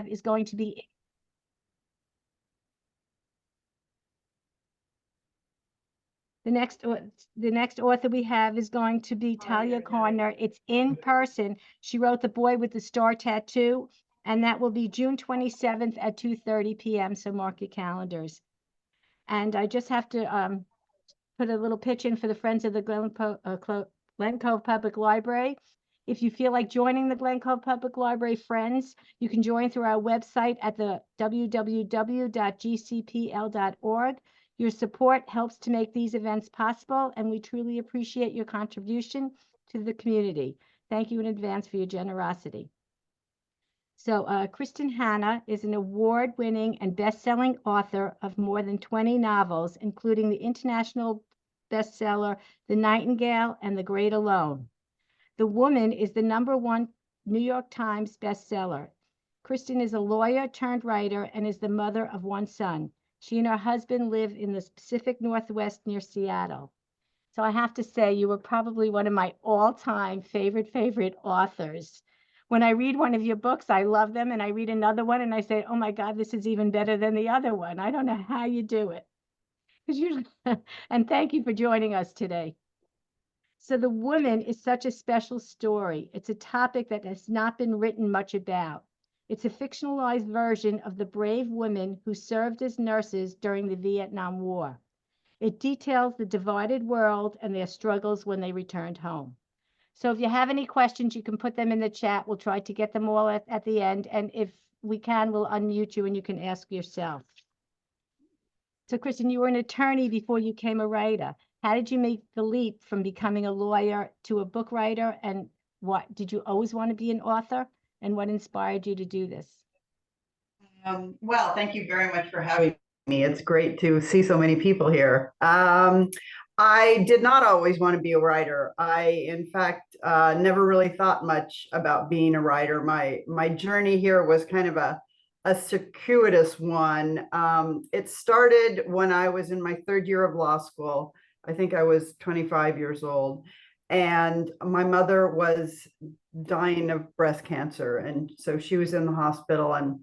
is going to be the next author we have is going to be Talia Corner. It's in person. She wrote The Boy with the Star Tattoo, and that will be June 27th at 2:30 p.m. So mark your calendars. And I just have to put a little pitch in for the Friends of the Glen Cove Public Library. If you feel like joining the Glen Cove Public Library Friends, you can join through our website at the www.gcpl.org. Your support helps to make these events possible, and we truly appreciate your contribution to the community. Thank you in advance for your generosity. So Kristin Hannah is an award-winning and best-selling author of more than 20 novels, including the international bestseller, The Nightingale and The Great Alone. The Woman is the #1 New York Times bestseller. Kristin is a lawyer turned writer and is the mother of 1 son. She and her husband live in the Pacific Northwest near Seattle. So I have to say, you were probably one of my all-time favorite authors. When I read one of your books, I love them, and I read another one and I say, oh my God, this is even better than the other one. I don't know how you do it. And thank you for joining us today. So The Woman is such a special story. It's a topic that has not been written much about. It's a fictionalized version of the brave women who served as nurses during the Vietnam War. It details the divided world and their struggles when they returned home. So if you have any questions, you can put them in the chat. We'll try to get them all at the end. And if we can, we'll unmute you and you can ask yourself. So Kristin, you were an attorney before you became a writer. How did you make the leap from becoming a lawyer to a book writer? And what did you always want to be an author? And what inspired you to do this? Well, thank you very much for having me. It's great to see so many people here. I did not always want to be a writer. I, in fact, never really thought much about being a writer. My journey here was kind of a circuitous one. It started when I was in my 3rd year of law school. I think I was 25 years old. And my mother was dying of breast cancer. And so she was in the hospital, and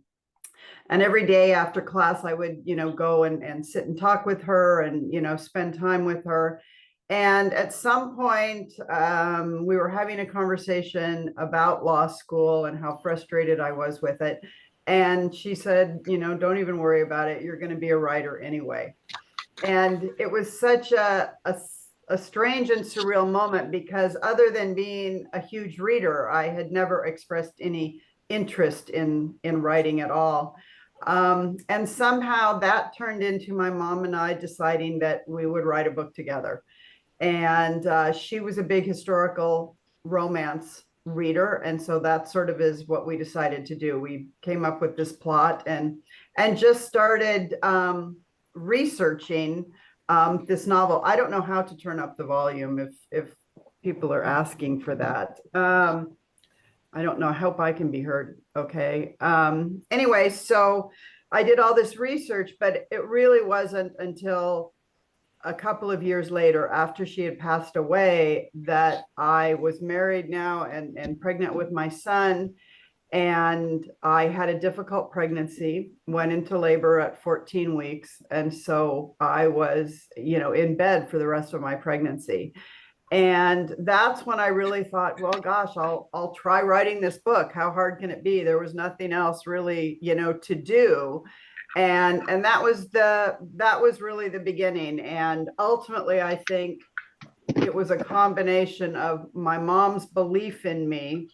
every day after class, I would, go and sit and talk with her and, spend time with her. And at some point, we were having a conversation about law school and how frustrated I was with it. And she said, don't even worry about it. You're going to be a writer anyway. And it was such a strange and surreal moment, because other than being a huge reader, I had never expressed any interest in writing at all. And somehow that turned into my mom and I deciding that we would write a book together. And she was a big historical romance reader. And so that sort of is what we decided to do. We came up with this plot and just started researching this novel. I don't know how to turn up the volume if people are asking for that. I don't know. I hope I can be heard. Okay. Anyway, so I did all this research, but it really wasn't until a couple of years later, after she had passed away, that I was married now and pregnant with my son. And I had a difficult pregnancy, went into labor at 14 weeks. And so I was, in bed for the rest of my pregnancy. And that's when I really thought, well, gosh, I'll try writing this book. How hard can it be? There was nothing else really, to do. And that was really the beginning. And ultimately, I think it was a combination of my mom's belief in me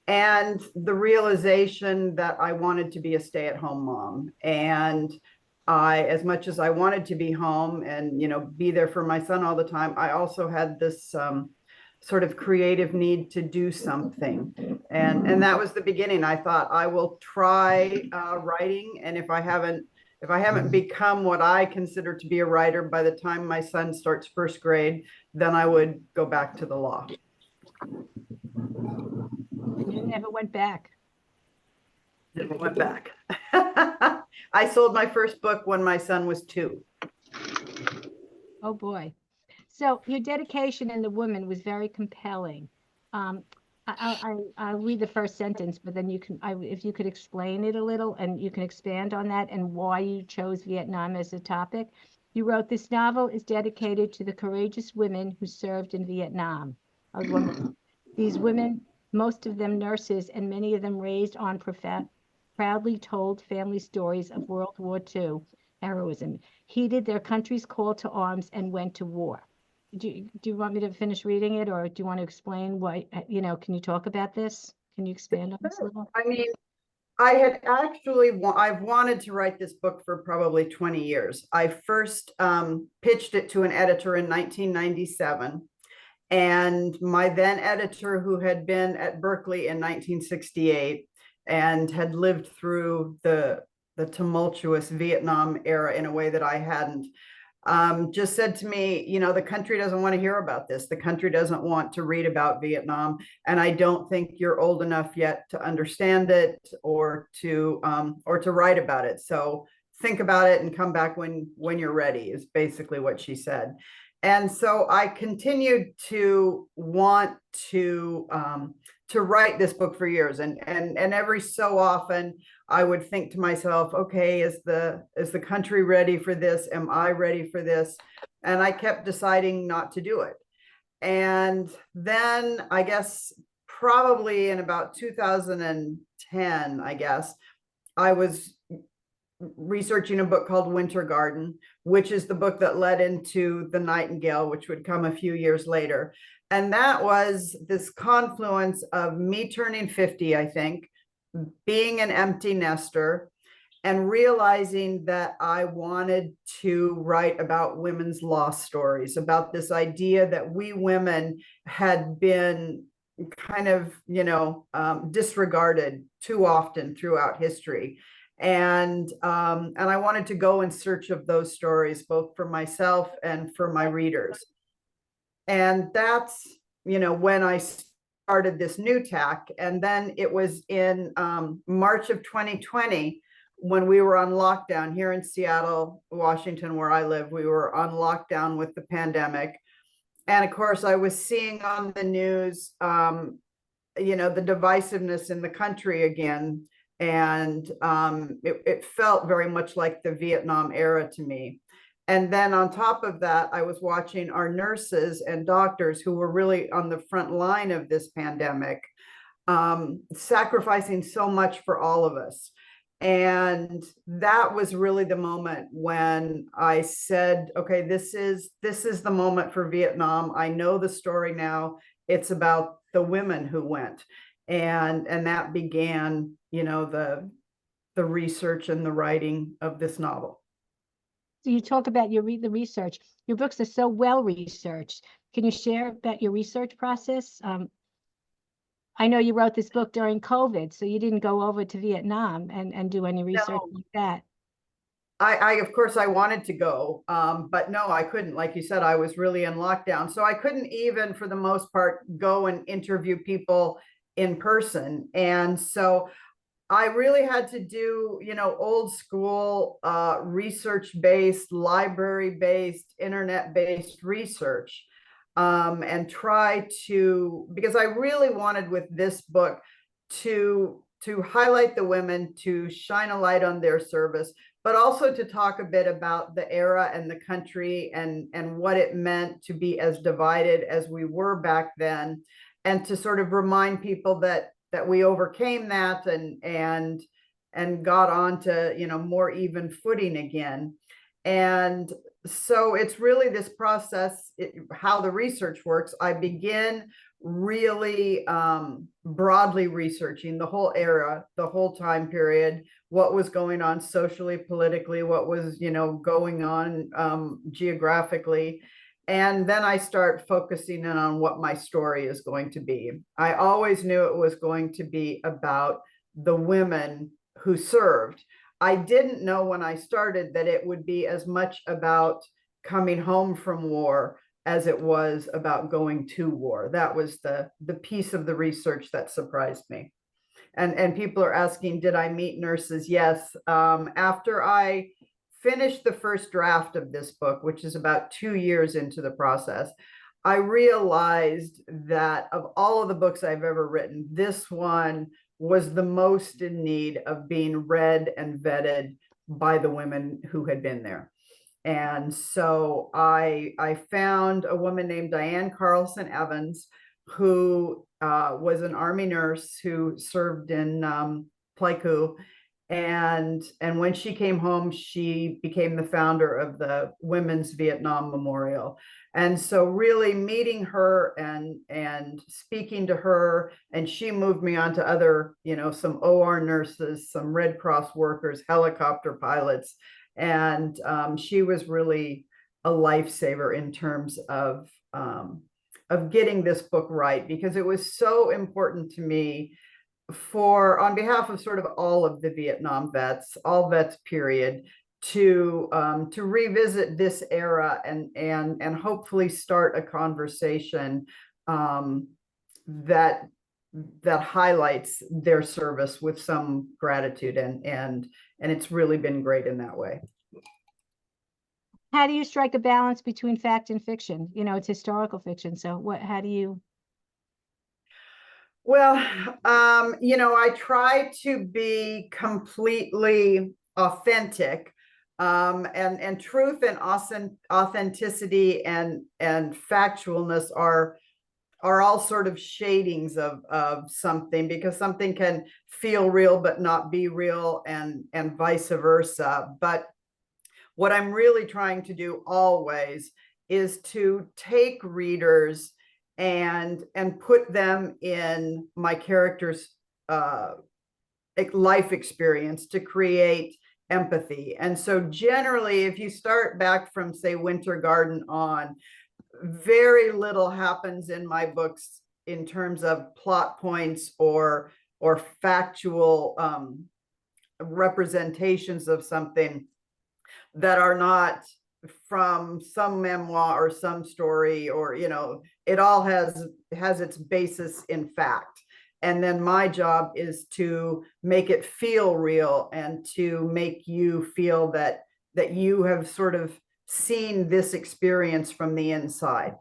and the realization that I wanted to be a stay-at-home mom. And as much as I wanted to be home and, be there for my son all the time, I also had this sort of creative need to do something. And that was the beginning. I thought I will try writing. And if I haven't become what I consider to be a writer by the time my son starts 1st grade, then I would go back to the law. You never went back. Never went back. I sold my first book when my son was 2. Oh boy. So your dedication in The Woman was very compelling. I'll read the first sentence, but then if you could explain it a little and you can expand on that and why you chose Vietnam as a topic. You wrote, this novel is dedicated to the courageous women who served in Vietnam. I was wondering, these women, most of them nurses and many of them raised on proudly told family stories of World War II heroism, heeded their country's call to arms and went to war. Do you want me to finish reading it, or do you want to explain why, can you talk about this? Can you expand on this a little? I mean, I had actually, I've wanted to write this book for probably 20 years. I first pitched it to an editor in 1997. And my then editor, who had been at Berkeley in 1968 and had lived through the tumultuous Vietnam era in a way that I hadn't, just said to me, the country doesn't want to hear about this. The country doesn't want to read about Vietnam. And I don't think you're old enough yet to understand it or to write about it. So think about it and come back when you're ready, is basically what she said. And so I continued to want to write this book for years, and every so often I would think to myself, okay, is the country ready for this? Am I ready for this? And I kept deciding not to do it. And then I guess probably in about 2010, I guess, I was researching a book called Winter Garden, which is the book that led into The Nightingale, which would come a few years later. And that was this confluence of me turning 50, I think, being an empty nester, and realizing that I wanted to write about women's lost stories, about this idea that we women had been kind of, disregarded too often throughout history. And I wanted to go in search of those stories, both for myself and for my readers. And that's, when I started this new tack. And then it was in March of 2020, when we were on lockdown here in Seattle, Washington, where I live, we were on lockdown with the pandemic. And of course, I was seeing on the news, the divisiveness in the country again. And it felt very much like the Vietnam era to me. And then on top of that, I was watching our nurses and doctors, who were really on the front line of this pandemic, sacrificing so much for all of us. And that was really the moment when I said, okay, this is the moment for Vietnam. I know the story now. It's about the women who went. And that began, the research and the writing of this novel. So you talk about the research. Your books are so well researched. Can you share about your research process? I know you wrote this book during COVID, so you didn't go over to Vietnam and do any research like that. I of course I wanted to go, but no, I couldn't. Like you said, I was really in lockdown, so I couldn't even, for the most part, go and interview people in person. And so I really had to do, old school, research-based, library-based, internet-based research, and try to, because I really wanted with this book to highlight the women, to shine a light on their service, but also to talk a bit about the era and the country and what it meant to be as divided as we were back then, and to sort of remind people that we overcame that and got on to, more even footing again. And so it's really this process, how the research works. I begin really broadly researching the whole era, the whole time period, what was going on socially, politically, what was, going on geographically. And then I start focusing in on what my story is going to be. I always knew it was going to be about the women who served. I didn't know when I started that it would be as much about coming home from war as it was about going to war. That was the piece of the research that surprised me. And people are asking, did I meet nurses? Yes. After I finished the first draft of this book, which is about 2 years into the process, I realized that of all of the books I've ever written, this one was the most in need of being read and vetted by the women who had been there. And so I found a woman named Diane Carlson Evans, who was an Army nurse who served in Pleiku. And when she came home, she became the founder of the Women's Vietnam Memorial. And so really meeting her and speaking to her, and she moved me on to other, some OR nurses, some Red Cross workers, helicopter pilots. And she was really a lifesaver in terms of getting this book right, because it was so important to me on behalf of sort of all of the Vietnam vets, all vets period, to revisit this era and hopefully start a conversation that highlights their service with some gratitude, and it's really been great in that way. How do you strike a balance between fact and fiction? It's historical fiction. So how do you? Well, I try to be completely authentic, and truth and authenticity and factualness are all sort of shadings of something, because something can feel real but not be real, and vice versa. But what I'm really trying to do always is to take readers and put them in my character's life experience to create empathy. And so generally, if you start back from, say, Winter Garden on, very little happens in my books in terms of plot points or factual representations of something that are not from some memoir or some story, or it all has its basis in fact. And then my job is to make it feel real and to make you feel that you have sort of seen this experience from the inside.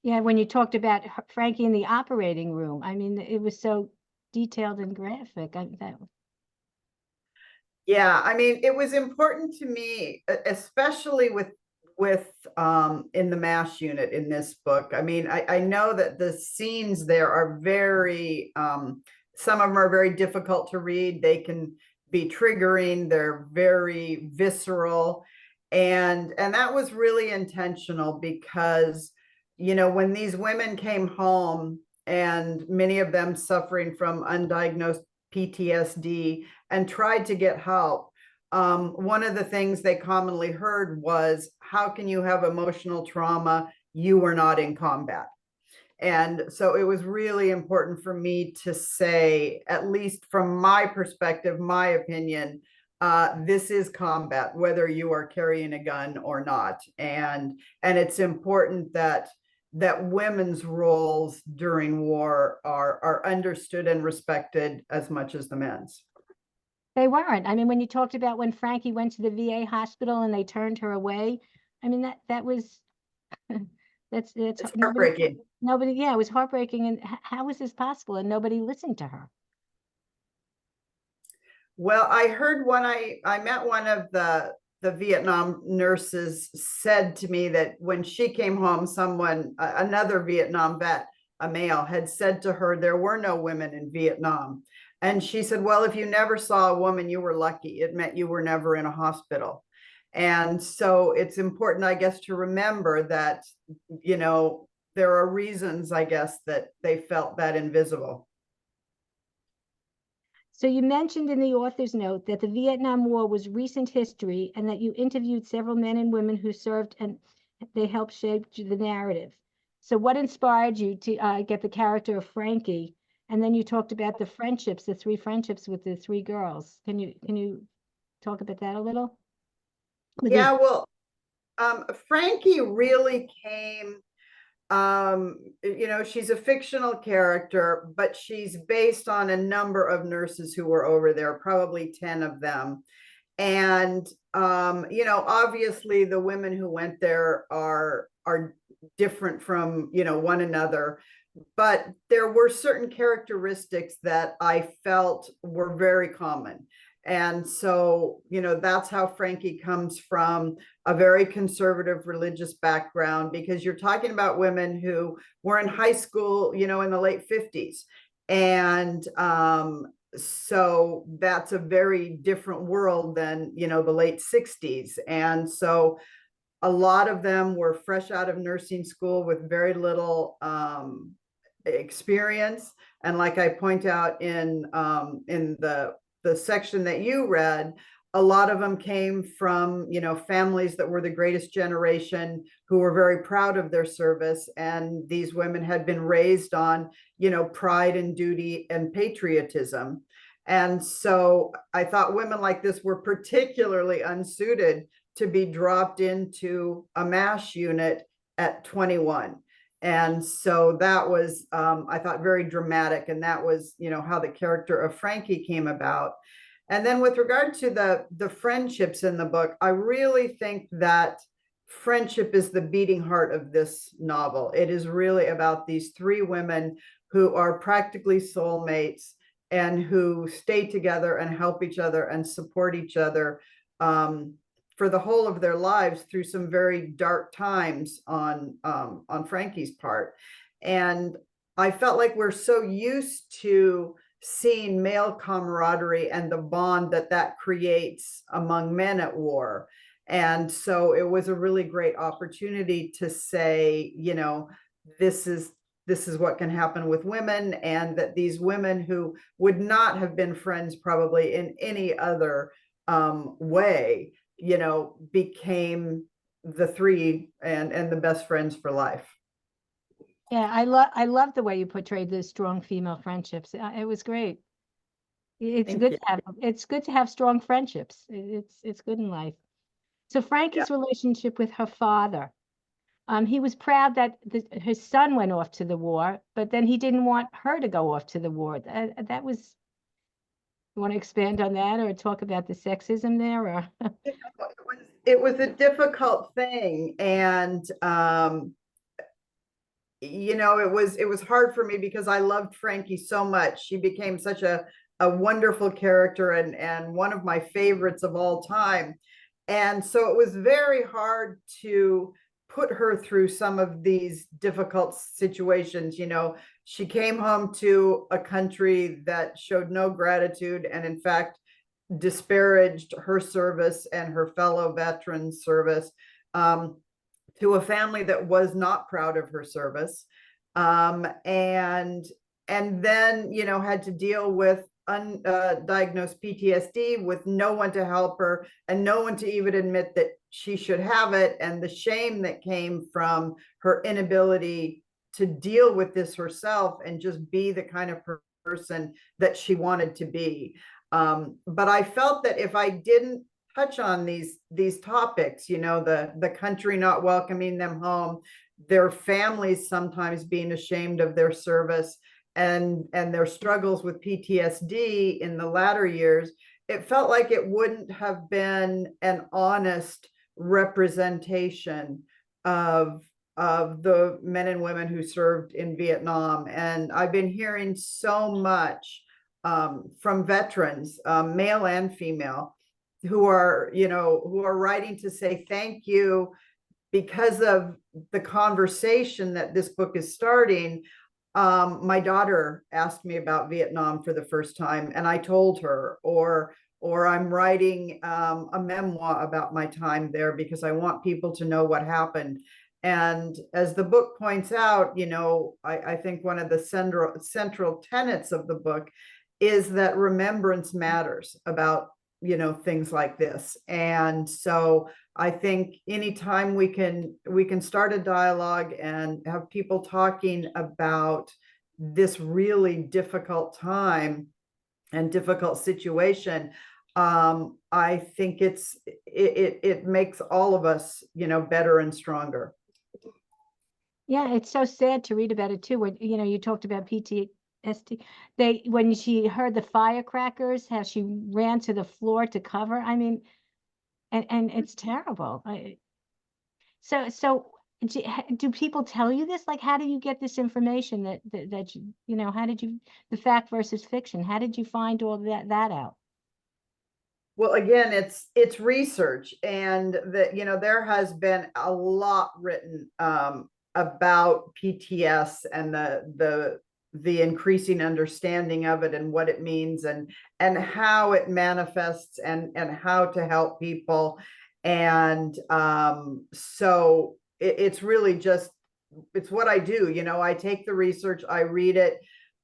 Yeah, when you talked about Frankie in the operating room, I mean, it was so detailed and graphic. Yeah, I mean, it was important to me, especially with in the MASH unit in this book. I mean, I know that the scenes there are very some of them are very difficult to read. They can be triggering, they're very visceral. And that was really intentional, because when these women came home, and many of them suffering from undiagnosed PTSD, and tried to get help, one of the things they commonly heard was, how can you have emotional trauma? You were not in combat. And so it was really important for me to say, at least from my perspective, my opinion, this is combat, whether you are carrying a gun or not. And it's important that women's roles during war are understood and respected as much as the men's. They weren't. I mean, when you talked about when Frankie went to the VA hospital and they turned her away, I mean, that was that's heartbreaking. Nobody, yeah, it was heartbreaking. And how was this possible? And nobody listened to her. Well, I heard when I met one of the Vietnam nurses said to me that when she came home, another Vietnam vet, a male, had said to her, there were no women in Vietnam. And she said, well, if you never saw a woman, you were lucky. It meant you were never in a hospital. And so it's important, I guess, to remember that, there are reasons, I guess, that they felt that invisible. So you mentioned in the author's note that the Vietnam War was recent history, and that you interviewed several men and women who served, and they helped shape the narrative. So what inspired you to get the character of Frankie? And then you talked about the friendships, the three friendships with the three girls. Can you talk about that a little? Yeah, well, Frankie really came, she's a fictional character, but she's based on a number of nurses who were over there, probably 10 of them. And, obviously the women who went there are are different from, one another. But there were certain characteristics that I felt were very common. And so, that's how Frankie comes from a very conservative religious background, because you're talking about women who were in high school, in the late 50s. And so that's a very different world than, the late 60s. And so a lot of them were fresh out of nursing school with very little experience. And like I point out in the section that you read, a lot of them came from, families that were the greatest generation, who were very proud of their service. And these women had been raised on, pride and duty and patriotism. And so I thought women like this were particularly unsuited to be dropped into a MASH unit at 21. And so that was, I thought, very dramatic. And that was, how the character of Frankie came about. And then with regard to the friendships in the book, I really think that friendship is the beating heart of this novel. It is really about these three women who are practically soulmates and who stay together and help each other and support each other for the whole of their lives through some very dark times on Frankie's part. And I felt like we're so used to seeing male camaraderie and the bond that creates among men at war. And so it was a really great opportunity to say, this is what can happen with women, and that these women who would not have been friends probably in any other way, became the three and the best friends for life. Yeah, I love the way you portrayed the strong female friendships. It was great. It's Thank good you. to have strong friendships. It's good in life. So Frankie's relationship with her father. He was proud that his son went off to the war, but then he didn't want her to go off to the war. That was. You want to expand on that or talk about the sexism there, or? It was a difficult thing, and it was hard for me because I loved Frankie so much. She became such a wonderful character and one of my favorites of all time. And so it was very hard to put her through some of these difficult situations. She came home to a country that showed no gratitude and, in fact, disparaged her service and her fellow veterans' service, to a family that was not proud of her service, and then had to deal with undiagnosed PTSD with no one to help her and no one to even admit that she should have it, and the shame that came from her inability to deal with this herself and just be the kind of person that she wanted to be. But I felt that if I didn't touch on these topics, the country not welcoming them home, their families sometimes being ashamed of their service, and their struggles with PTSD in the latter years, it felt like it wouldn't have been an honest representation of the men and women who served in Vietnam. And I've been hearing so much from veterans, male and female, who are writing to say thank you because of the conversation that this book is starting. My daughter asked me about Vietnam for the first time, and I told her, or I'm writing a memoir about my time there because I want people to know what happened. And as the book points out, I think one of the central tenets of the book is that remembrance matters about things like this. And so I think anytime we can start a dialogue and have people talking about this really difficult time and difficult situation, I think it makes all of us better and stronger. Yeah, it's so sad to read about it too. When you talked about PTSD, when she heard the firecrackers, how she ran to the floor to cover. I mean, and it's terrible. So Do people tell you this? Like, how do you get this information that you know, how did you, the fact versus fiction, how did you find all that out? Well, again, it's research, and there has been a lot written about PTS and the increasing understanding of it and what it means and how it manifests and how to help people. And so it's really just, it's what I do. I take the research, I read it,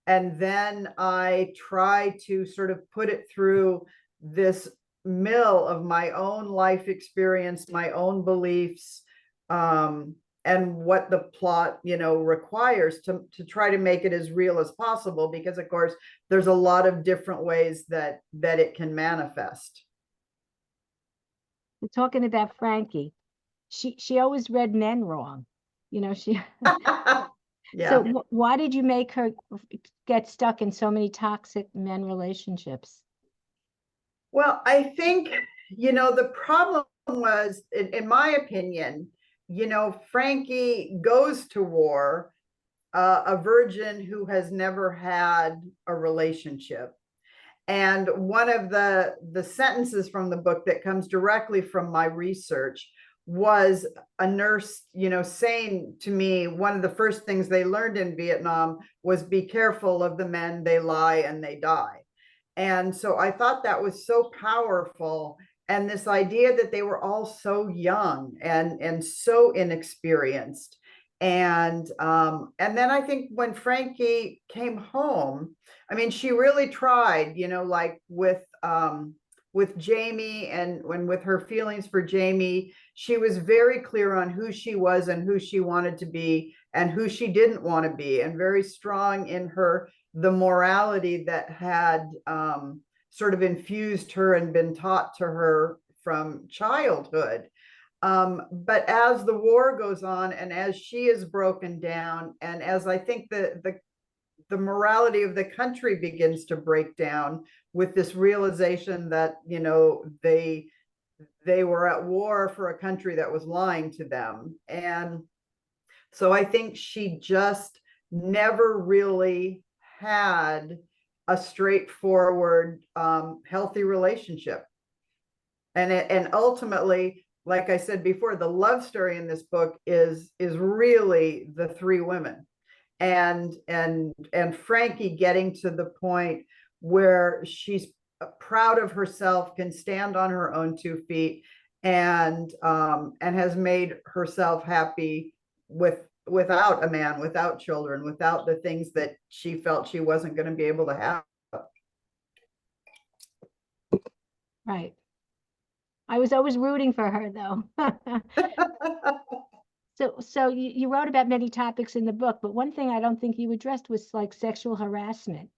and then I try to sort of put it through this mill of my own life experience, my own beliefs, and what the plot, requires to try to make it as real as possible. Because of course, there's a lot of different ways that it can manifest. We're talking about Frankie. She always read men wrong. She. Yeah. So why did you make her get stuck in so many toxic men relationships? Well, I think, the problem was, in my opinion, Frankie goes to war, a virgin who has never had a relationship. And one of the sentences from the book that comes directly from my research was a nurse, saying to me, one of the first things they learned in Vietnam was be careful of the men, they lie and they die. And so I thought that was so powerful. And this idea that they were all so young and so inexperienced. And then I think when Frankie came home, I mean, she really tried, like with Jamie, and when with her feelings for Jamie, she was very clear on who she was and who she wanted to be and who she didn't want to be, and very strong in the morality that had sort of infused her and been taught to her from childhood. But as the war goes on and as she is broken down, and as I think the morality of the country begins to break down with this realization that, they were at war for a country that was lying to them. And so I think she just never really had a straightforward, healthy relationship. And ultimately, like I said before, the love story in this book is really the three women, and Frankie getting to the point where she's proud of herself, can stand on her own 2 feet, and has made herself happy without a man, without children, without the things that she felt she wasn't going to be able to have. Right. I was always rooting for her, though. So you wrote about many topics in the book, but one thing I don't think you addressed was like sexual harassment.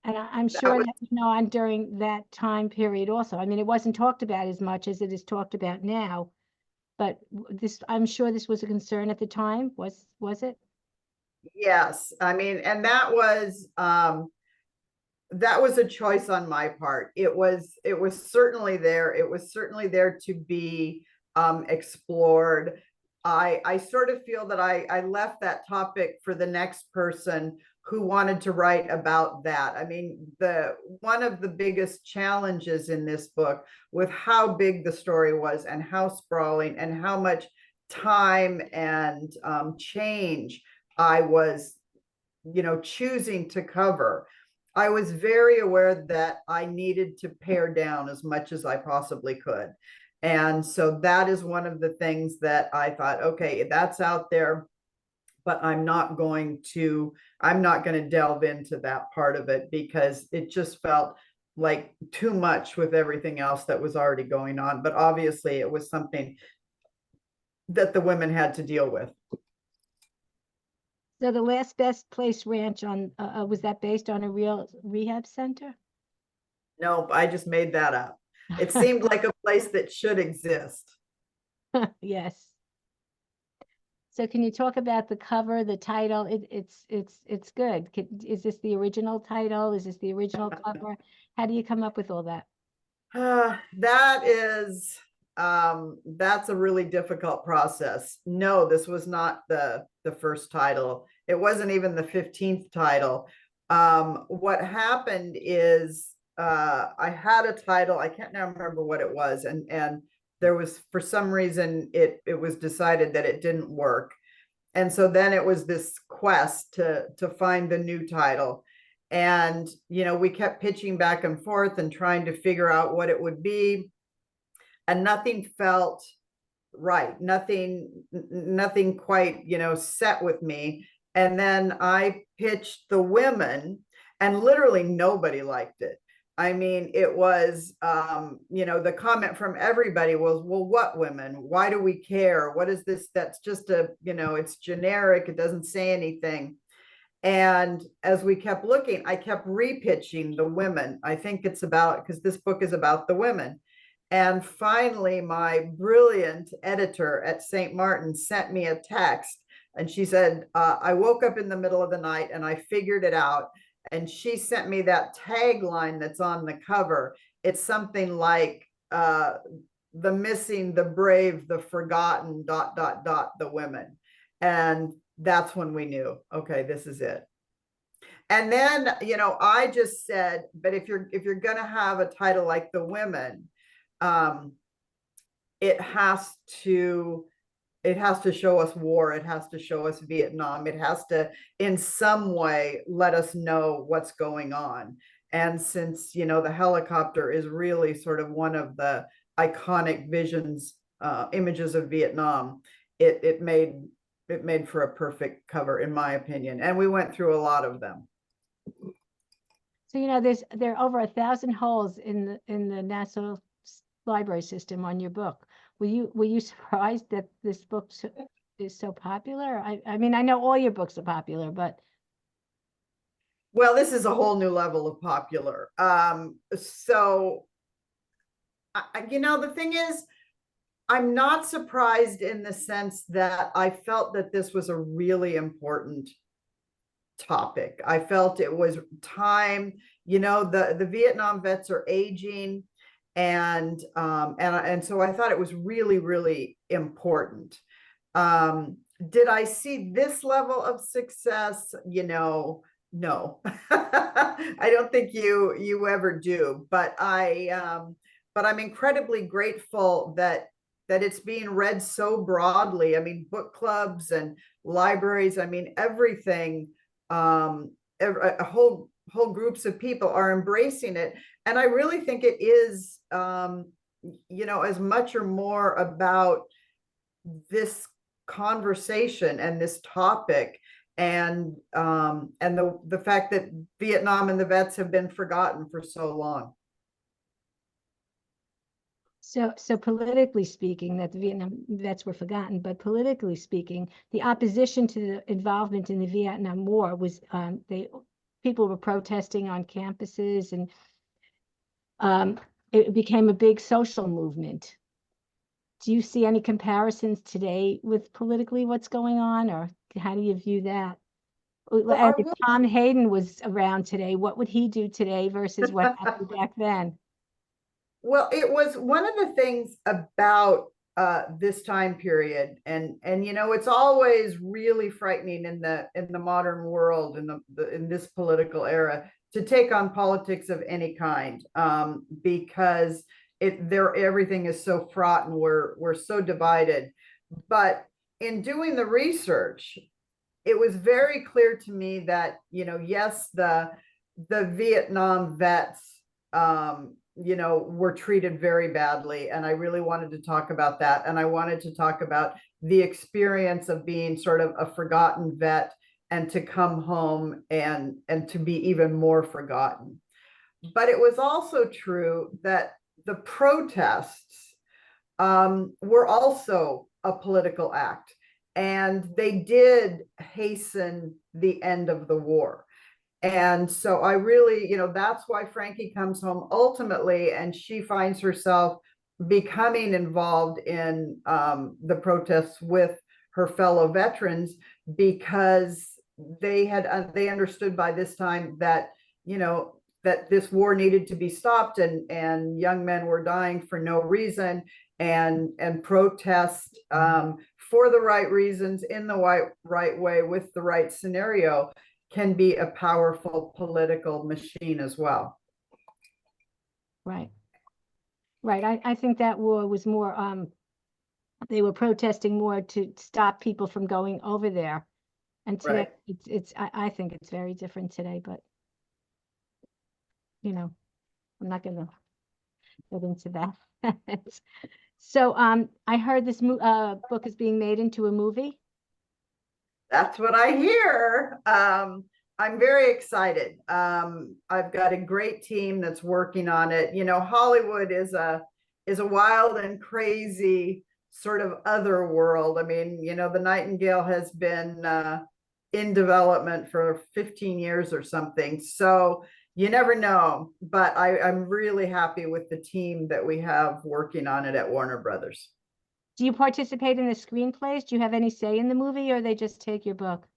And I'm sure that went on during that time period also. I mean, it wasn't talked about as much as it is talked about now, but I'm sure this was a concern at the time. Was it? Yes, I mean, and that was a choice on my part. It was certainly there. It was certainly there to be explored. I sort of feel that I left that topic for the next person who wanted to write about that. I mean, one of the biggest challenges in this book, with how big the story was and how sprawling and how much time and change I was, choosing to cover, I was very aware that I needed to pare down as much as I possibly could. And so that is one of the things that I thought, okay, that's out there, but I'm not going to delve into that part of it, because it just felt like too much with everything else that was already going on. But obviously it was something that the women had to deal with. So the Last Best Place Ranch was that based on a real rehab center? Nope, I just made that up. It seemed like a place that should exist. Yes. So can you talk about the cover, the title? It's good. Is this the original title? Is this the original cover? How do you come up with all that? That is that's a really difficult process. No, this was not the first title. It wasn't even the 15th title. What happened is I had a title. I can't now remember what it was, and there was, for some reason, it was decided that it didn't work. And so then it was this quest to find the new title. And, we kept pitching back and forth and trying to figure out what it would be. And nothing felt right. Nothing quite, set with me. And then I pitched the women, and literally nobody liked it. I mean, it was, the comment from everybody was, well, what women? Why do we care? What is this? That's just it's generic. It doesn't say anything. And as we kept looking, I kept repitching the women. I think it's about, because this book is about the women. And finally, my brilliant editor at St. Martin sent me a text, and she said, I woke up in the middle of the night and I figured it out. And she sent me that tagline that's on the cover. It's something like the missing, the brave, the forgotten, ... the women. And that's when we knew, okay, this is it. And then, I just said, but if you're going to have a title like the women, it has to show us war. It has to show us Vietnam. It has to, in some way, let us know what's going on. And since, the helicopter is really sort of one of the iconic images of Vietnam, it made for a perfect cover, in my opinion. And we went through a lot of them. So, there are over 1,000 holes in the National Library System on your book. Were you surprised that this book is so popular? I mean, I know all your books are popular, but. Well, this is a whole new level of popular. So, the thing is, I'm not surprised in the sense that I felt that this was a really important topic. I felt it was time, the Vietnam vets are aging, and so I thought it was really, really important. Did I see this level of success? No. I don't think you ever do, but I'm incredibly grateful that it's being read so broadly. I mean, book clubs and libraries, I mean, everything, a whole groups of people are embracing it. And I really think it is, as much or more about this conversation and this topic, and the fact that Vietnam and the vets have been forgotten for so long. So politically speaking, that the Vietnam vets were forgotten, but politically speaking, the opposition to the involvement in the Vietnam War was, people were protesting on campuses, and it became a big social movement. Do you see any comparisons today with politically what's going on, or how do you view that? And if Tom Hayden was around today, what would he do today versus what happened back then? Well, it was one of the things about this time period, and it's always really frightening in the modern world, in this political era, to take on politics of any kind, because everything is so fraught, and we're so divided. But in doing the research, it was very clear to me that, yes, the Vietnam vets, were treated very badly. And I really wanted to talk about that. And I wanted to talk about the experience of being sort of a forgotten vet, and to come home and to be even more forgotten. But it was also true that the protests were also a political act, and they did hasten the end of the war. And so I really, that's why Frankie comes home ultimately, and she finds herself becoming involved in the protests with her fellow veterans, because they understood by this time that, that this war needed to be stopped, and young men were dying for no reason, and protest for the right reasons in the right way with the right scenario can be a powerful political machine as well. Right. Right. I think that war was more, they were protesting more to stop people from going over there. And today, Right. I think it's very different today, but, you know, I'm not going to get into that. So, I heard this book is being made into a movie. That's what I hear. I'm very excited. I've got a great team that's working on it. You know, Hollywood is a wild and crazy sort of other world. I mean, you know, The Nightingale has been in development for 15 years or something. So you never know. But I'm really happy with the team that we have working on it at Warner Brothers. Do you participate in the screenplays? Do you have any say in the movie, or they just take your book?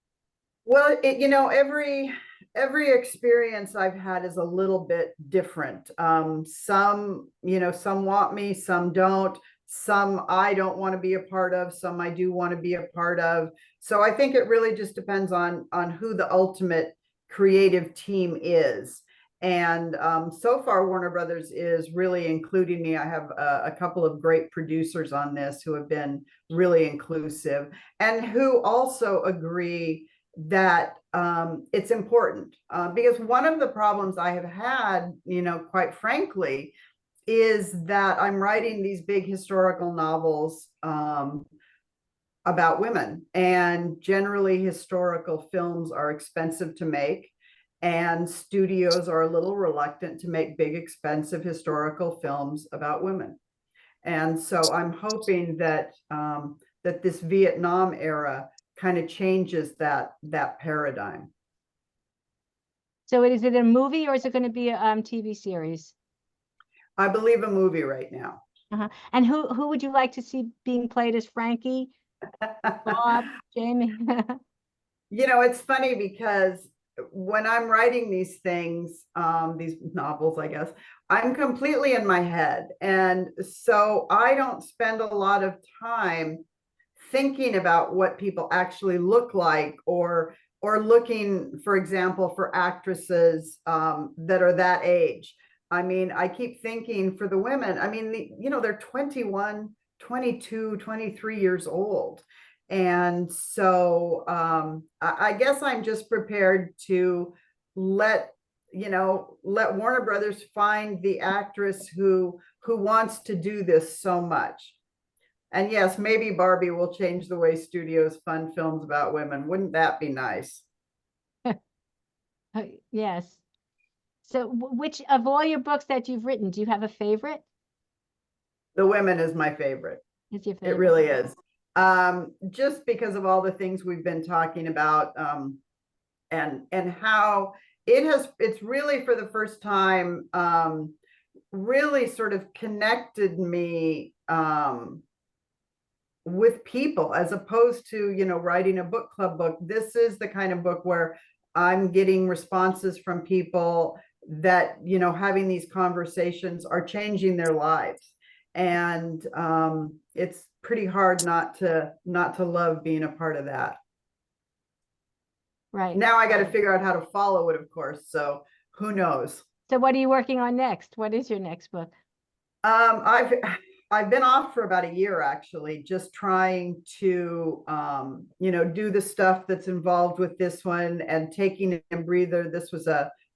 Well, you know, every experience I've had is a little bit different. Some, you know, some want me, some don't. Some I don't want to be a part of, some I do want to be a part of. So I think it really just depends on who the ultimate creative team is. And so far, Warner Brothers is really including me. I have a couple of great producers on this who have been really inclusive and who also agree that it's important, because one of the problems I have had, you know, quite frankly, is that I'm writing these big historical novels about women, and generally historical films are expensive to make, and studios are a little reluctant to make big, expensive historical films about women. And so I'm hoping that that this Vietnam era kind of changes that paradigm. So is it a movie, or is it going to be a TV series? I believe a movie right now. And who would you like to see being played as Frankie, Bob, Jamie? You know, it's funny because when I'm writing these things, these novels, I guess, I'm completely in my head. And so I don't spend a lot of time thinking about what people actually look like, or looking, for example, for actresses that are that age. I mean, I keep thinking for the women, I mean, you know, they're 21, 22, 23 years old. And so I guess I'm just prepared to let, you know, let Warner Brothers find the actress who wants to do this so much. And yes, maybe Barbie will change the way studios fund films about women. Wouldn't that be nice? Yes. So which of all your books that you've written, do you have a favorite? The Women is my favorite. Is your It favorite? really is. Just because of all the things we've been talking about, and how it's really for the first time really sort of connected me with people, as opposed to, you know, writing a book club book. This is the kind of book where I'm getting responses from people that, you know, having these conversations are changing their lives. And it's pretty hard not to love being a part of that. Right. Now I got to figure out how to follow it, of course. So who knows? So what are you working on next? What is your next book? I've been off for about a year, actually, just trying to you know, do the stuff that's involved with this one and taking a breather.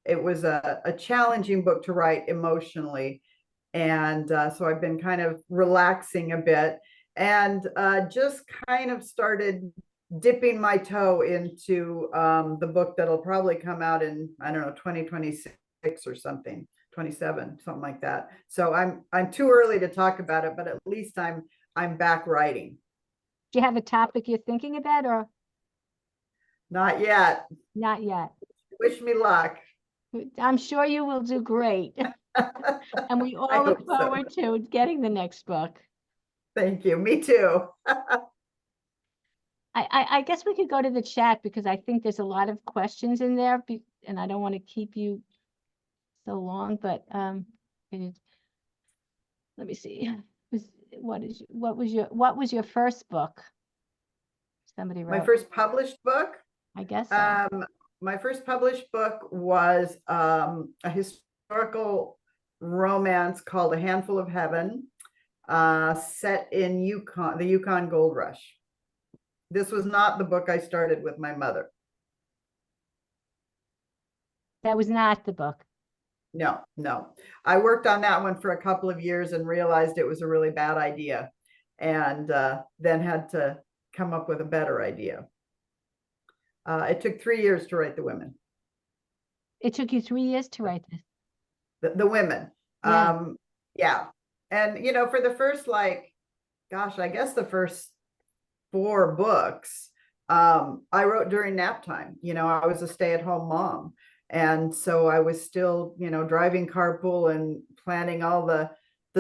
It was a challenging book to write emotionally, and so I've been kind of relaxing a bit, and just kind of started dipping my toe into the book that'll probably come out in, I don't know, 2026 or something. 27, something like that. So I'm too early to talk about it, but at least I'm back writing. Do you have a topic you're thinking about, or Not yet. not yet? Wish me luck. I'm sure you will do great. And we I all look hope so. forward to getting the next book. Thank you. Me too. I guess we could go to the chat, because I think there's a lot of questions in there, and I don't want to keep you so long, but let me see. What was your first book? Somebody My wrote. first published book? I guess so. My first published book was a historical romance called A Handful of Heaven, set in Yukon, the Yukon Gold Rush. This was not the book I started with my mother. That was not the book. No, no. I worked on that one for a couple of years and realized it was a really bad idea, and then had to come up with a better idea. It took 3 years to write The Women. It took you 3 years to write this. The Women. Yeah. Yeah. And, you know, for the first, like, gosh, I guess the first 4 books, I wrote during nap time. You know, I was a stay-at-home mom. And so I was still, you know, driving carpool and planning all the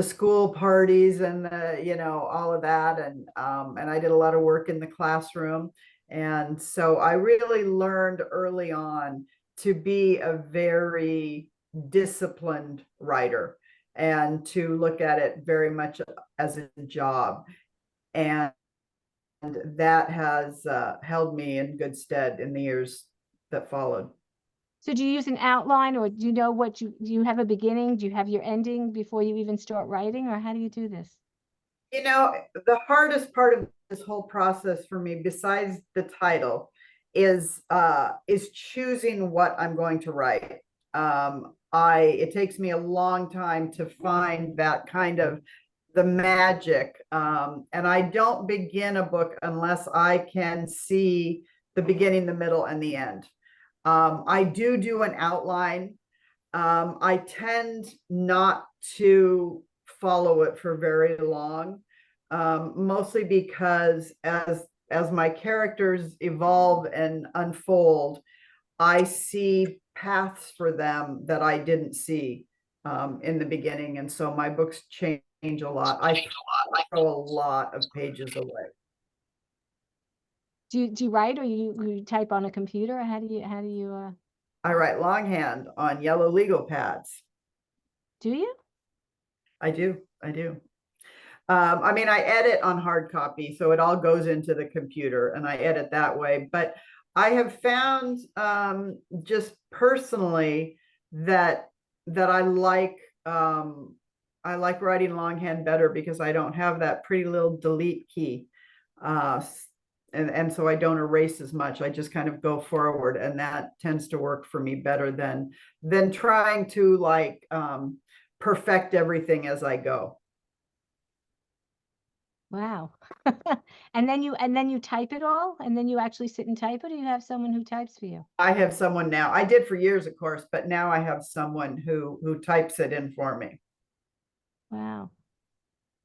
school parties and the, you know, all of that. And I did a lot of work in the classroom. And so I really learned early on to be a very disciplined writer and to look at it very much as a job. And that has held me in good stead in the years that followed. So do you use an outline, or do you know do you have a beginning? Do you have your ending before you even start writing, or how do you do this? You know, the hardest part of this whole process for me, besides the title, is choosing what I'm going to write. It takes me a long time to find that kind of the magic. And I don't begin a book unless I can see the beginning, the middle, and the end. I do an outline. I tend not to follow it for very long, mostly because as my characters evolve and unfold, I see paths for them that I didn't see in the beginning. And so my books change a lot. I throw a lot of pages away. Do you write, or you type on a computer, or how do you I write longhand on yellow legal pads. do you? I do. I mean, I edit on hard copy, so it all goes into the computer and I edit that way. But I have found just personally that I like writing longhand better because I don't have that pretty little delete key. And so I don't erase as much. I just kind of go forward, and that tends to work for me better than trying to like perfect everything as I go. Wow. And then you type it all, and then you actually sit and type it, or you have someone who types for you? I have someone now. I did for years, of course, but now I have someone who types it in for me. Wow.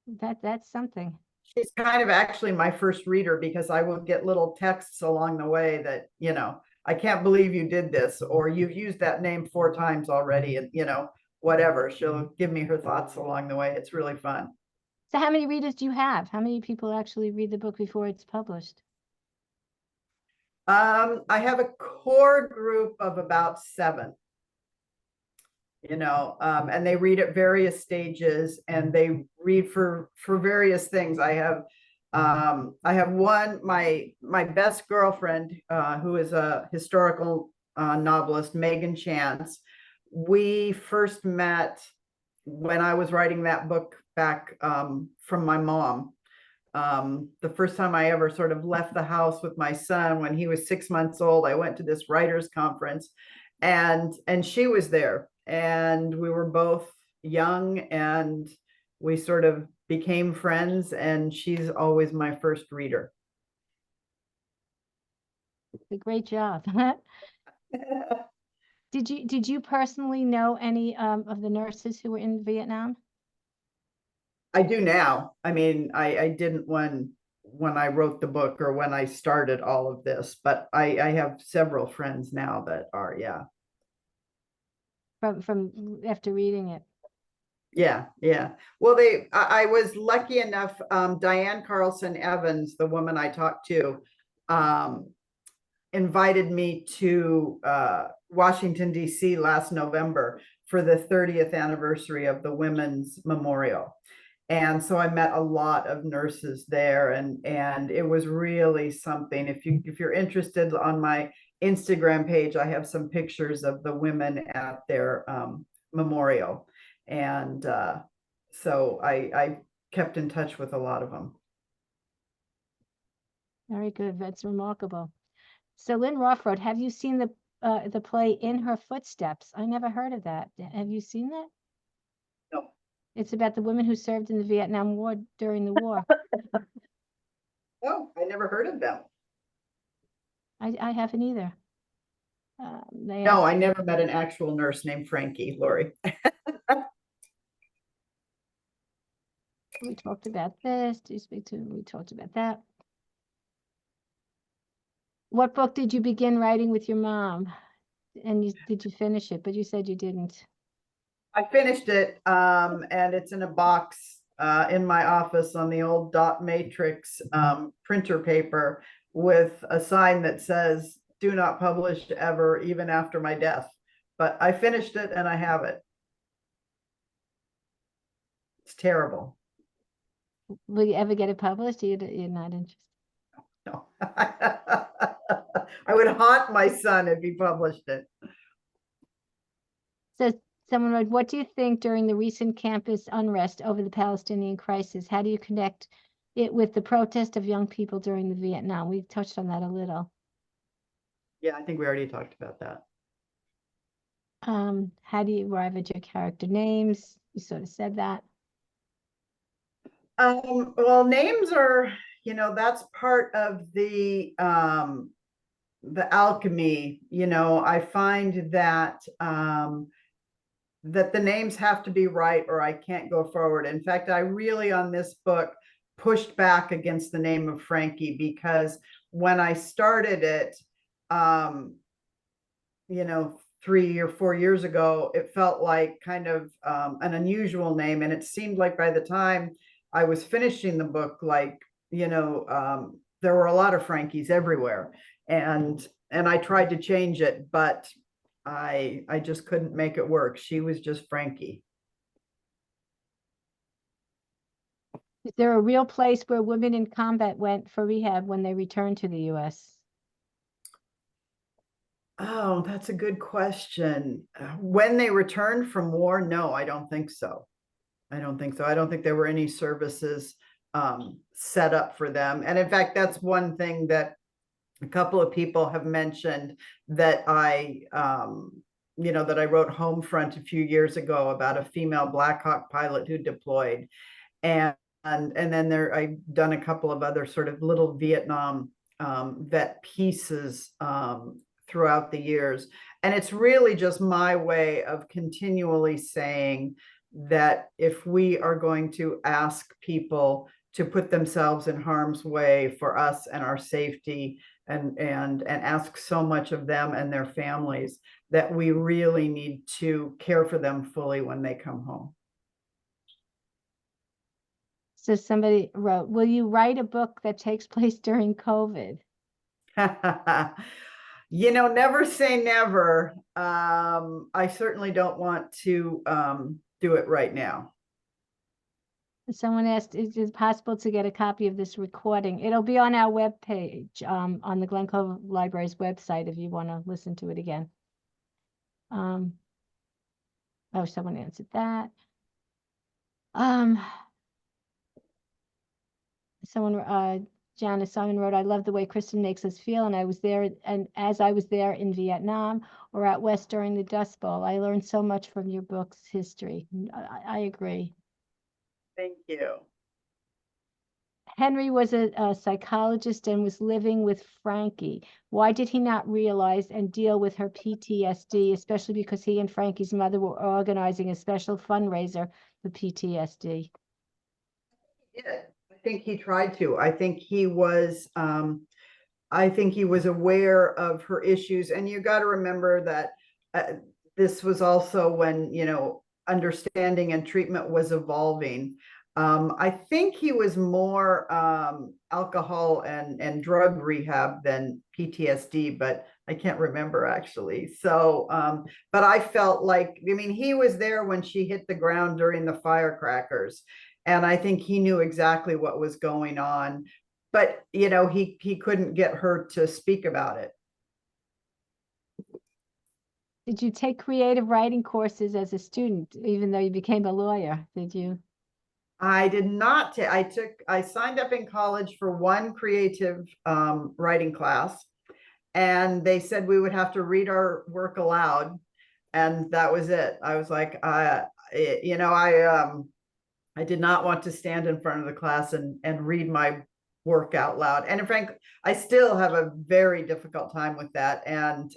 That's something. She's kind of actually my first reader because I will get little texts along the way that, you know, I can't believe you did this, or you've used that name 4 times already, and, you know, whatever. She'll give me her thoughts along the way. It's really fun. So how many readers do you have? How many people actually read the book before it's published? I have a core group of about 7, you know, and they read at various stages, and they read for various things. I have one, my best girlfriend, who is a historical novelist, Megan Chance. We first met when I was writing that book back from my mom. The first time I ever sort of left the house with my son when he was 6 months old, I went to this writers conference, and she was there, and we were both young, and we sort of became friends, and she's always my first reader. It's a great job. Did you personally know any of the nurses who were in Vietnam? I do now. I mean, I didn't when I wrote the book or when I started all of this, but I have several friends now that are, yeah. From after reading it. Yeah. Well, I was lucky enough, Diane Carlson Evans, the woman I talked to, invited me to Washington, D.C. last November for the 30th anniversary of the Women's Memorial. And so I met a lot of nurses there, and it was really something. If you're interested, on my Instagram page, I have some pictures of the women at their memorial. And so I kept in touch with a lot of them. Very good. That's remarkable. So Lynn Roth wrote, have you seen the play In Her Footsteps? I never heard of that. Have you seen that? No. It's about the women who served in the Vietnam War during the war. Oh, I never heard of them. I haven't either. No, I never met an actual nurse named Frankie, Lori. We talked about this. Do you speak to? We talked about that. What book did you begin writing with your mom? And did you finish it? But you said you didn't. I finished it, and it's in a box in my office on the old dot matrix printer paper with a sign that says, "Do not publish ever, even after my death." But I finished it and I have it. It's terrible. Will you ever get it published? You're not interested. No. I would haunt my son if he published it. So someone wrote, what do you think during the recent campus unrest over the Palestinian crisis? How do you connect it with the protest of young people during the Vietnam? We touched on that a little. Yeah, I think we already talked about that. How do you arrive at your character names? You sort of said that. Well, names are, that's part of the alchemy. I find that that the names have to be right or I can't go forward. In fact, I really, on this book, pushed back against the name of Frankie, because when I started it, 3 or 4 years ago, it felt like kind of an unusual name. And it seemed like by the time I was finishing the book, like, there were a lot of Frankies everywhere. And I tried to change it, but I just couldn't make it work. She was just Frankie. Is there a real place where women in combat went for rehab when they returned to the U.S.? Oh, that's a good question. When they returned from war, no, I don't think so. I don't think there were any services set up for them. And in fact, that's one thing that a couple of people have mentioned, that I wrote Homefront a few years ago about a female Black Hawk pilot who deployed. And then I've done a couple of other sort of little Vietnam vet pieces throughout the years. And it's really just my way of continually saying that if we are going to ask people to put themselves in harm's way for us and our safety, and ask so much of them and their families, that we really need to care for them fully when they come home. So somebody wrote, will you write a book that takes place during COVID? Never say never. I certainly don't want to do it right now. Someone asked, is it possible to get a copy of this recording? It'll be on our webpage, on the Glen Cove Library's website, if you want to listen to it again. Oh, someone answered that. Janice Simon wrote, I love the way Kristin makes us feel, and as I was there in Vietnam or out west during the Dust Bowl, I learned so much from your book's history. I agree. Thank you. Henry was a psychologist and was living with Frankie. Why did he not realize and deal with her PTSD, especially because he and Frankie's mother were organizing a special fundraiser for PTSD? Yeah, I think he tried to. I think he was aware of her issues. And you got to remember that this was also when, understanding and treatment was evolving. I think he was more alcohol and drug rehab than PTSD, but I can't remember actually. So, but I felt like, I mean, he was there when she hit the ground during the firecrackers. And I think he knew exactly what was going on. But, you know, he couldn't get her to speak about it. Did you take creative writing courses as a student, even though you became a lawyer? Did you? I did not. I signed up in college for one creative writing class, and they said we would have to read our work aloud, and that was it. I was like, you know, I did not want to stand in front of the class and read my work out loud. And in fact, I still have a very difficult time with that, and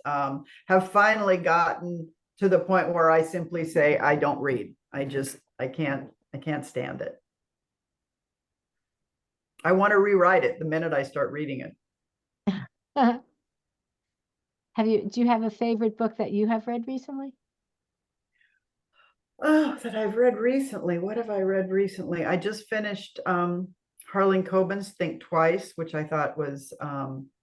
have finally gotten to the point where I simply say I don't read. I can't stand it. I want to rewrite it the minute I start reading it. Do you have a favorite book that you have read recently? Oh, that I've read recently. What have I read recently? I just finished Harlan Coben's Think Twice, which I thought was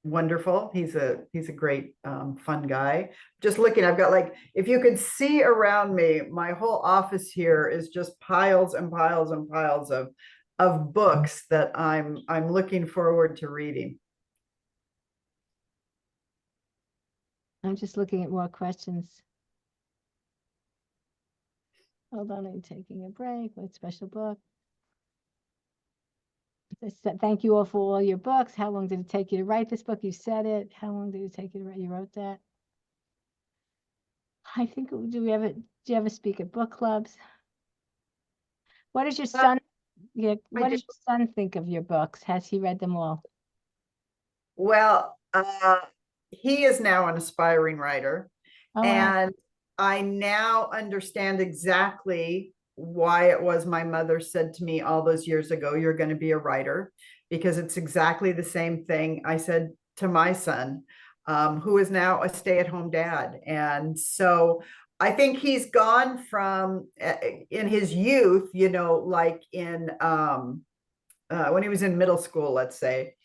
wonderful. He's a great fun guy. Just looking, I've got, like, if you could see around me, my whole office here is just piles and piles and piles of books that I'm looking forward to reading. I'm just looking at more questions. Hold on, I'm taking a break. What special book? Thank you all for all your books. How long did it take you to write this book? You said it. How long did it take you to write? You wrote that. I think, do you ever speak at book clubs? What does your son, yeah, what does your son think of your books? Has he read them all? Well, he is now an aspiring writer. Oh, wow. And I now understand exactly why it was my mother said to me all those years ago, you're going to be a writer, because it's exactly the same thing I said to my son, who is now a stay-at-home dad. And so I think he's gone from, in his youth, you know, like in when he was in middle school, let's say,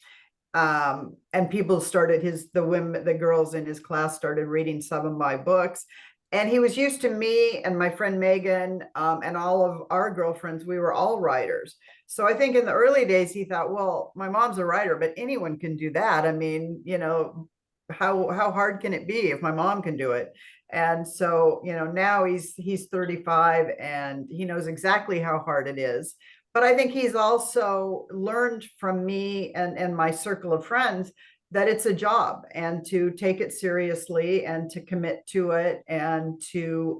and people started the girls in his class started reading some of my books, and he was used to me and my friend Megan, and all of our girlfriends. We were all writers. So I think in the early days he thought, well, my mom's a writer, but anyone can do that. I mean, you know, how hard can it be if my mom can do it? And so, you know, now he's 35 and he knows exactly how hard it is. But I think he's also learned from me and my circle of friends that it's a job, and to take it seriously and to commit to it, and to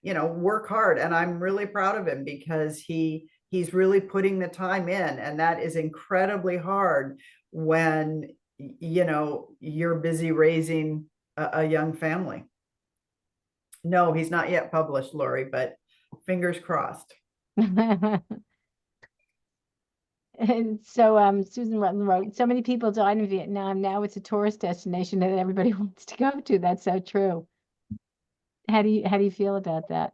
you know, work hard. And I'm really proud of him, because he's really putting the time in, and that is incredibly hard when, you know, you're busy raising a young family. No, he's not yet published, Lori, but fingers crossed. And so Susan Rutland wrote, so many people died in Vietnam. Now it's a tourist destination that everybody wants to go to. That's so true. How do you feel about that?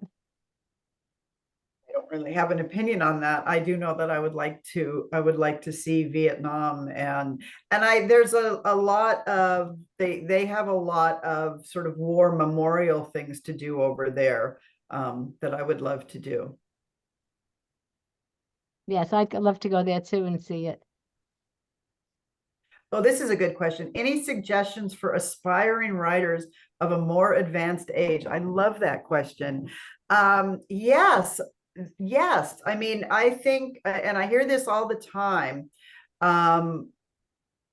I don't really have an opinion on that. I do know that I would like to see Vietnam, and there's a lot of, they have a lot of sort of war memorial things to do over there, that I would love to do. Yes, I'd love to go there too and see it. Oh, this is a good question. Any suggestions for aspiring writers of a more advanced age? I love that question. Yes. I mean, I think, and I hear this all the time,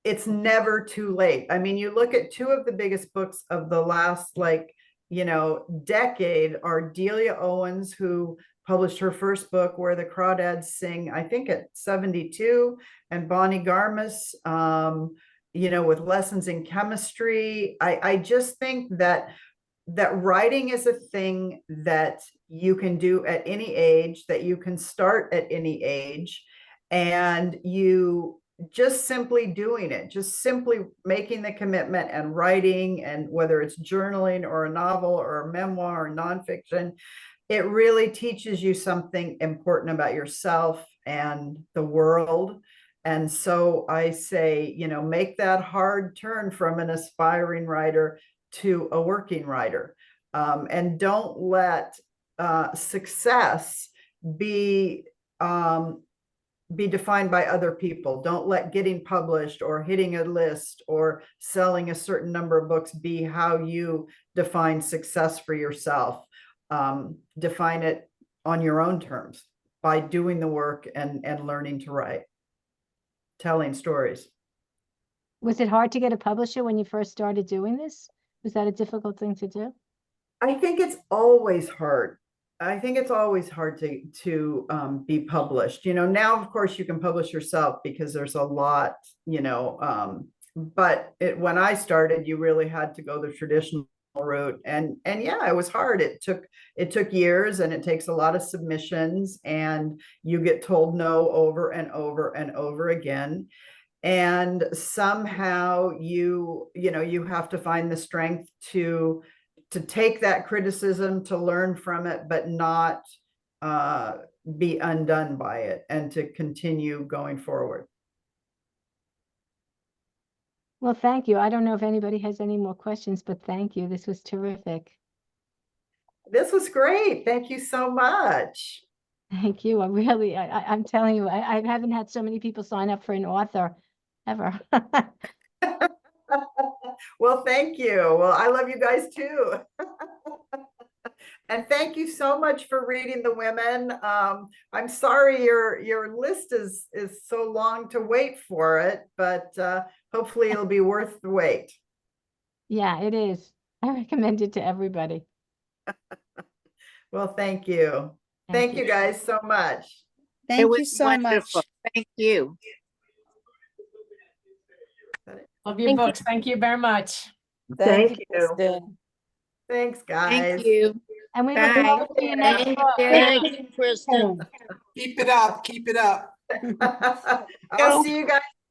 it's never too late. I mean, you look at two of the biggest books of the last, like, you know, decade are Delia Owens, who published her first book, Where the Crawdads Sing, I think at 72, and Bonnie Garmus, you know, with Lessons in Chemistry. I just think that writing is a thing that you can do at any age, that you can start at any age, and you just simply doing it, just simply making the commitment and writing, and whether it's journaling or a novel or a memoir or nonfiction, it really teaches you something important about yourself and the world. And so I say, you know, make that hard turn from an aspiring writer to a working writer. And don't let success be defined by other people. Don't let getting published or hitting a list or selling a certain number of books be how you define success for yourself. Define it on your own terms by doing the work and learning to write, telling stories. Was it hard to get a publisher when you first started doing this? Was that a difficult thing to do? I think it's always hard. I think it's always hard to be published. You know, now of course you can publish yourself because there's a lot, you know, but when I started, you really had to go the traditional route, and yeah, it was hard. It took years, and it takes a lot of submissions, and you get told no over and over and over again. And somehow you know, you have to find the strength to take that criticism, to learn from it, but not be undone by it, and to continue going forward. Well, thank you. I don't know if anybody has any more questions, but thank you. This was terrific. This was great. Thank you so much. Thank you. I'm telling you, I haven't had so many people sign up for an author ever. Well, thank you. Well, I love you guys too. And thank you so much for reading the women. I'm sorry your list is so long to wait for it, but hopefully it'll be worth the wait. Yeah, it is. I recommend it to everybody. Well, thank you. Thank you guys so much. It Thank was you so wonderful. much. Thank you. Love your Thank you. books. Thank you very much. Thank you. Kristin. Thanks, guys. Thank you. And we Bye. look forward to your next Thank book. you, Kristin. Keep it up. Keep it up. I'll see you guys